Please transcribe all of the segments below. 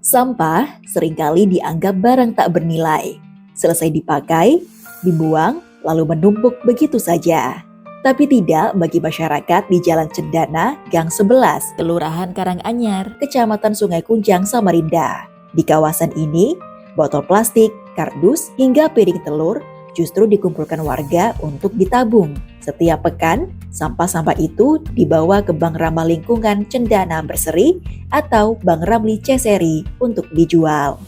Sampah seringkali dianggap barang tak bernilai. Selesai dipakai, dibuang, lalu menumpuk begitu saja. Tapi tidak bagi masyarakat di Jalan Cendana, Gang 11, Kelurahan Karanganyar, Kecamatan Sungai Kunjang, Samarinda. Di kawasan ini, botol plastik, kardus, hingga piring telur justru dikumpulkan warga untuk ditabung. Setiap pekan, sampah-sampah itu dibawa ke Bank Ramah Lingkungan Cendana Berseri atau Bank Ramli Ceseri untuk dijual.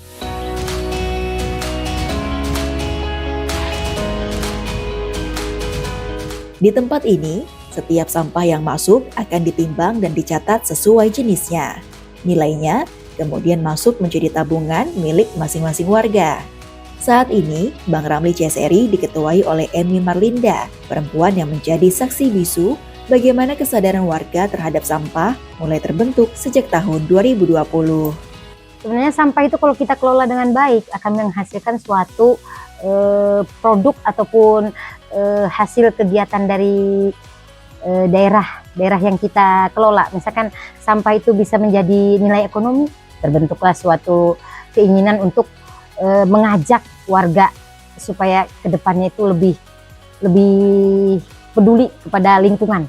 Di tempat ini, setiap sampah yang masuk akan ditimbang dan dicatat sesuai jenisnya. Nilainya kemudian masuk menjadi tabungan milik masing-masing warga. Saat ini, Bank Ramli Ceseri diketuai oleh Emi Marlinda, perempuan yang menjadi saksi bisu bagaimana kesadaran warga terhadap sampah mulai terbentuk sejak tahun 2020. Sebenarnya sampah itu kalau kita kelola dengan baik akan menghasilkan suatu produk ataupun hasil kegiatan dari daerah yang kita kelola. Misalkan sampah itu bisa menjadi nilai ekonomi, terbentuklah suatu keinginan untuk mengajak warga supaya kedepannya itu lebih peduli kepada lingkungan.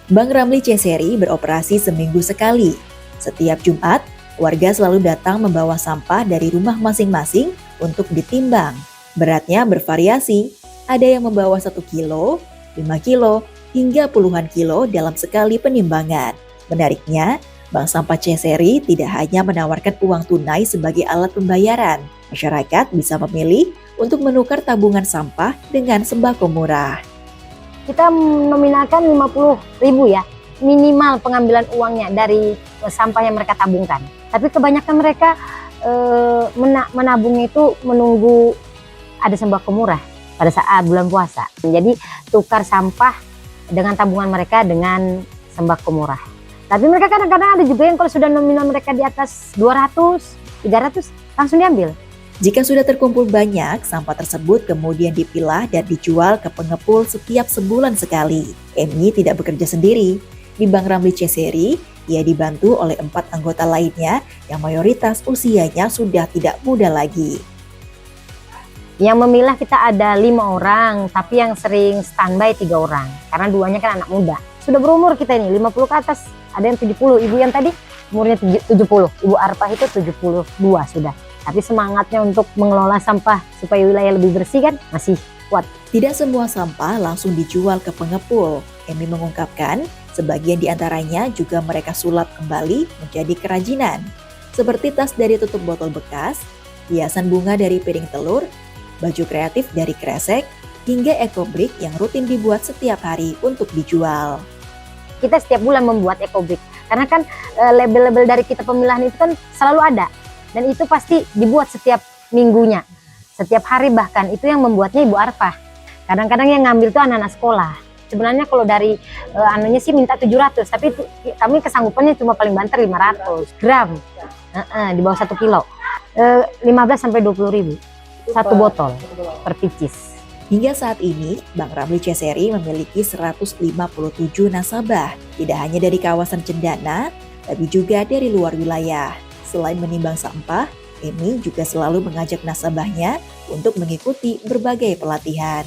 Bank Ramli Ceseri beroperasi seminggu sekali. Setiap Jumat, warga selalu datang membawa sampah dari rumah masing-masing untuk ditimbang. Beratnya bervariasi, ada yang membawa 1 kilo, 5 kilo, hingga puluhan kilo dalam sekali penimbangan. Menariknya, Bank Sampah Ceseri tidak hanya menawarkan uang tunai sebagai alat pembayaran. Masyarakat bisa memilih untuk menukar tabungan sampah dengan sembako murah. Kita nominalkan 50.000 ya, minimal pengambilan uangnya dari sampah yang mereka tabungkan. Tapi kebanyakan mereka menabung itu menunggu ada sembako murah pada saat bulan puasa. Jadi tukar sampah dengan tabungan mereka dengan sembako murah. Tapi mereka kadang-kadang ada juga yang kalau sudah nominal mereka di atas 200, 300 langsung diambil. Jika sudah terkumpul banyak, sampah tersebut kemudian dipilah dan dijual ke pengepul setiap sebulan sekali. Emi tidak bekerja sendiri. Di Bank Ramli Ceseri, ia dibantu oleh 4 anggota lainnya yang mayoritas usianya sudah tidak muda lagi. Yang memilah kita ada 5 orang, tapi yang sering standby 3 orang. Karena 2-nya kan anak muda. Sudah berumur kita ini, 50 ke atas. Ada yang 70, ibu yang tadi umurnya 70. Ibu Arpah itu 72 sudah. Tapi semangatnya untuk mengelola sampah supaya wilayah lebih bersih kan masih kuat. Tidak semua sampah langsung dijual ke pengepul. Emi mengungkapkan, sebagian diantaranya juga mereka sulap kembali menjadi kerajinan. Seperti tas dari tutup botol bekas, hiasan bunga dari piring telur, baju kreatif dari kresek, hingga ekobrik yang rutin dibuat setiap hari untuk dijual. Kita setiap bulan membuat ekobrik, karena kan label-label dari kita pemilahan itu kan selalu ada. Dan itu pasti dibuat setiap minggunya, setiap hari bahkan. Itu yang membuatnya Ibu Arpah. Kadang-kadang yang ngambil tuh anak-anak sekolah. Sebenarnya kalau dari anunya sih minta 700, tapi kami kesanggupannya cuma paling banter 500 gram, di bawah 1 kilo. 15 sampai 20.000 satu botol per picis. Hingga saat ini, Bank Ramli Ceseri memiliki 157 nasabah, tidak hanya dari kawasan Cendana, tapi juga dari luar wilayah. Selain menimbang sampah, Emi juga selalu mengajak nasabahnya untuk mengikuti berbagai pelatihan.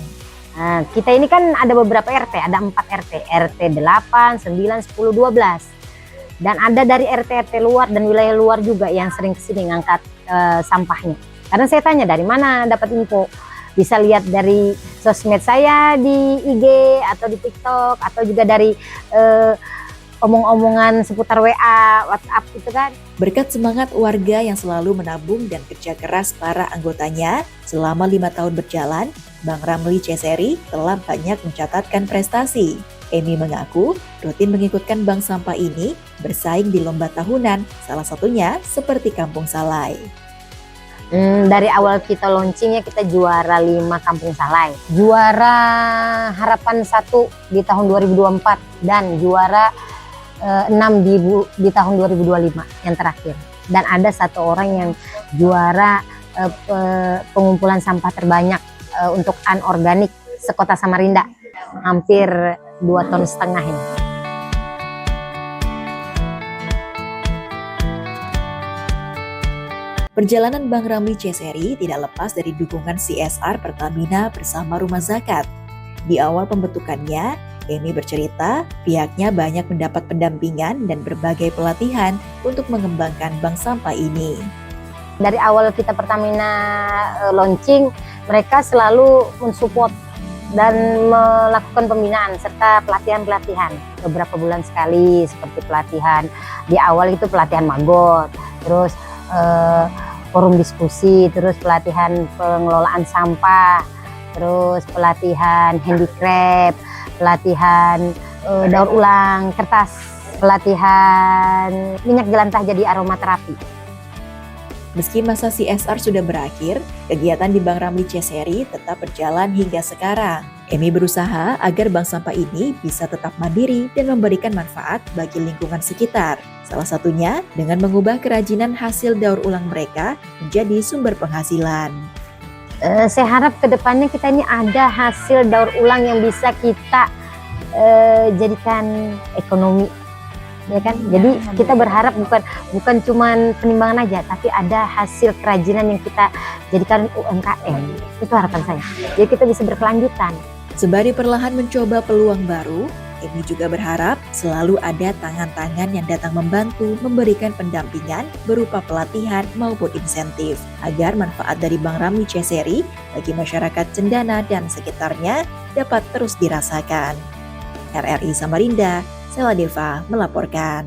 Nah, kita ini kan ada beberapa RT, ada 4 RT, RT 8, 9, 10, 12. Dan ada dari RT-RT luar dan wilayah luar juga yang sering kesini ngangkat sampahnya. Karena saya tanya dari mana dapat info, bisa lihat dari sosmed saya di IG atau di TikTok atau juga dari omong-omongan seputar WA, WhatsApp gitu kan. Berkat semangat warga yang selalu menabung dan kerja keras para anggotanya, selama 5 tahun berjalan, Bank Ramli Ceseri telah banyak mencatatkan prestasi. Emi mengaku rutin mengikutkan bank sampah ini bersaing di lomba tahunan, salah satunya seperti Kampung Salai. Dari awal kita launchingnya kita juara 5 Kampung Salai, juara Harapan 1 di tahun 2024 dan juara 6 di tahun 2025 yang terakhir. Dan ada 1 orang yang juara pengumpulan sampah terbanyak untuk anorganik sekota Samarinda, hampir 2,5 ton ini. Perjalanan Bang Ramli C-Seri tidak lepas dari dukungan CSR Pertamina bersama Rumah Zakat. Di awal pembentukannya, Emi bercerita pihaknya banyak mendapat pendampingan dan berbagai pelatihan untuk mengembangkan bank sampah ini. Dari awal kita Pertamina launching, mereka selalu mensupport dan melakukan pembinaan serta pelatihan-pelatihan beberapa bulan sekali, seperti pelatihan di awal itu pelatihan magot, terus forum diskusi, terus pelatihan pengelolaan sampah, terus pelatihan handicraft, pelatihan daur ulang kertas, pelatihan minyak jelantah jadi aromaterapi. Meski masa CSR sudah berakhir, kegiatan di Bang Ramli C-Seri tetap berjalan hingga sekarang. Emi berusaha agar bank sampah ini bisa tetap mandiri dan memberikan manfaat bagi lingkungan sekitar. Salah satunya dengan mengubah kerajinan hasil daur ulang mereka menjadi sumber penghasilan. Saya harap kedepannya kita ini ada hasil daur ulang yang bisa kita jadikan ekonomi, ya kan? Jadi kita berharap bukan cuman penimbangan aja, tapi ada hasil kerajinan yang kita jadikan UMKM. Itu harapan saya. Jadi kita bisa berkelanjutan. Sembari perlahan mencoba peluang baru, Emi juga berharap selalu ada tangan-tangan yang datang membantu memberikan pendampingan berupa pelatihan maupun insentif agar manfaat dari Bang Ramli C-Seri bagi masyarakat Cendana dan sekitarnya dapat terus dirasakan. RRI Samarinda, Sela Deva melaporkan.